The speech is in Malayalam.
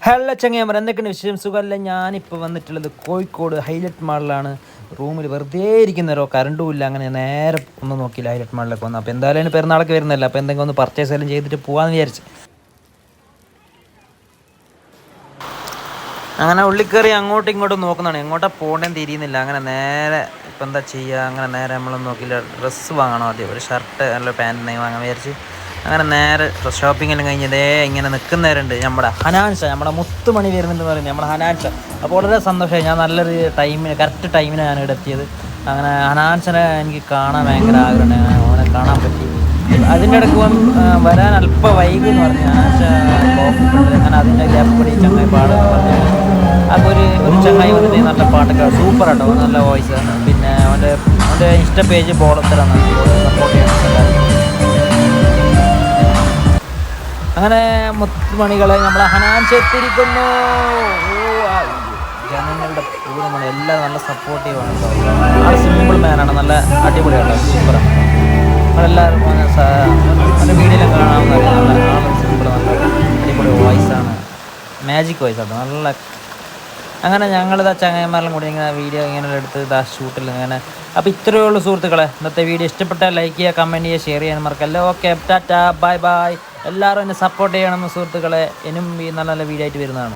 ഹലോ ചങ്ങയാമർ, എന്തൊക്കെയാണ് വിശേഷം? സുഖമല്ല. ഞാനിപ്പോൾ വന്നിട്ടുള്ളത് കോഴിക്കോട് ഹൈലൈറ്റ് മാളിലാണ്. റൂമിൽ വെറുതെ ഇരിക്കുന്നവരോ, കറണ്ടും ഇല്ല. അങ്ങനെ നേരെ ഒന്നും നോക്കിയില്ല, ഹൈലൈറ്റ് മാളിലേക്ക് വന്നു. അപ്പോൾ എന്തായാലും പെരുന്നാളൊക്കെ വരുന്നില്ല, അപ്പോൾ എന്തെങ്കിലും ഒന്ന് പർച്ചേസ് എല്ലാം ചെയ്തിട്ട് പോകാമെന്ന് വിചാരിച്ചു. അങ്ങനെ ഉള്ളിക്കറി അങ്ങോട്ടും ഇങ്ങോട്ടും നോക്കുന്നതാണ്, എങ്ങോട്ടാണ് പോകേണ്ടതെന്ന് തിരിയുന്നില്ല. അങ്ങനെ നേരെ ഇപ്പം എന്താ ചെയ്യുക, അങ്ങനെ നേരെ നമ്മളൊന്നും നോക്കില്ല. ഡ്രസ്സ് വാങ്ങണം, ആദ്യം ഒരു ഷർട്ട് അല്ല പാൻറ്റ് വാങ്ങാൻ വിചാരിച്ച്. അങ്ങനെ നേരെ ഷോപ്പിംഗ് എല്ലാം കഴിഞ്ഞതേ ഇങ്ങനെ നിൽക്കുന്നവരുണ്ട്. നമ്മുടെ ഹനാൻഷ, നമ്മുടെ മുത്തുമണി വരുന്നുണ്ടെന്ന് പറയുന്നത് നമ്മുടെ ഹനാൻഷ. അപ്പോൾ വളരെ സന്തോഷമായി. ഞാൻ നല്ലൊരു കറക്റ്റ് ടൈമിന് ഞാൻ ഇവിടെ എത്തിയത്. അങ്ങനെ ഹനാൻഷനെ എനിക്ക് കാണാൻ ഭയങ്കര ആഗ്രഹമുണ്ട്, അവനെ കാണാൻ പറ്റി. അതിൻ്റെ ഇടയ്ക്ക് വരാൻ അല്പം വൈകി എന്ന് പറഞ്ഞു. ഹനാൻഷ അങ്ങനെ അതിൻ്റെ ഗ്യാപ്പ് ചങ്ങായി പാടുമെന്ന് പറഞ്ഞു. അപ്പോൾ ഒരു ചങ്ങായി വന്നിട്ട് നല്ല പാട്ടൊക്കെ സൂപ്പർ ആട്ടോ, നല്ല വോയിസ് ആണ്. പിന്നെ അവൻ്റെ ഇൻസ്റ്റ പേജ് ബോളത്തരാണ്, സപ്പോർട്ട് ചെയ്യണം. അങ്ങനെ മുത്തുമണികളെ നമ്മളെ ഹനാൻഷ എത്തിയിരിക്കുന്നു. ജനങ്ങളുടെ പൂരമണി എല്ലാം നല്ല സപ്പോർട്ടീവാണ് കേട്ടോ. ആൾ സിമ്പിൾ മാനാണ്, നല്ല അടിപൊളിയാണ്, സൂപ്പറാണ്. നമ്മളെല്ലാവരും നല്ല വീഡിയോയിലും കാണാമെന്ന് അറിയാം. നല്ല ആൾ സിമ്പിൾ, നല്ല അടിപൊളി വോയിസാണ്, മാജിക് വോയിസാണ് നല്ല. അങ്ങനെ ഞങ്ങളിതാ ചങ്ങായിമാരെല്ലാം കൂടി ഇങ്ങനെ വീഡിയോ ഇങ്ങനെ എടുത്ത് ഇതാ ഷൂട്ടിൽ ഇങ്ങനെ. അപ്പോൾ ഇത്രയേ ഉള്ളൂ സുഹൃത്തുക്കളെ. ഇന്നത്തെ വീഡിയോ ഇഷ്ടപ്പെട്ടാൽ ലൈക്ക് ചെയ്യുക, കമൻറ്റ് ചെയ്യുക, ഷെയർ ചെയ്യാൻ മറക്കല്ലേ. Okay, Tata, bye bye. എല്ലാവരും എന്നെ സപ്പോർട്ട് ചെയ്യണം സുഹൃത്തുക്കളെ. ഇനിയും നല്ല നല്ല വീഡിയോ ആയിട്ട് വരുന്നതാണ്.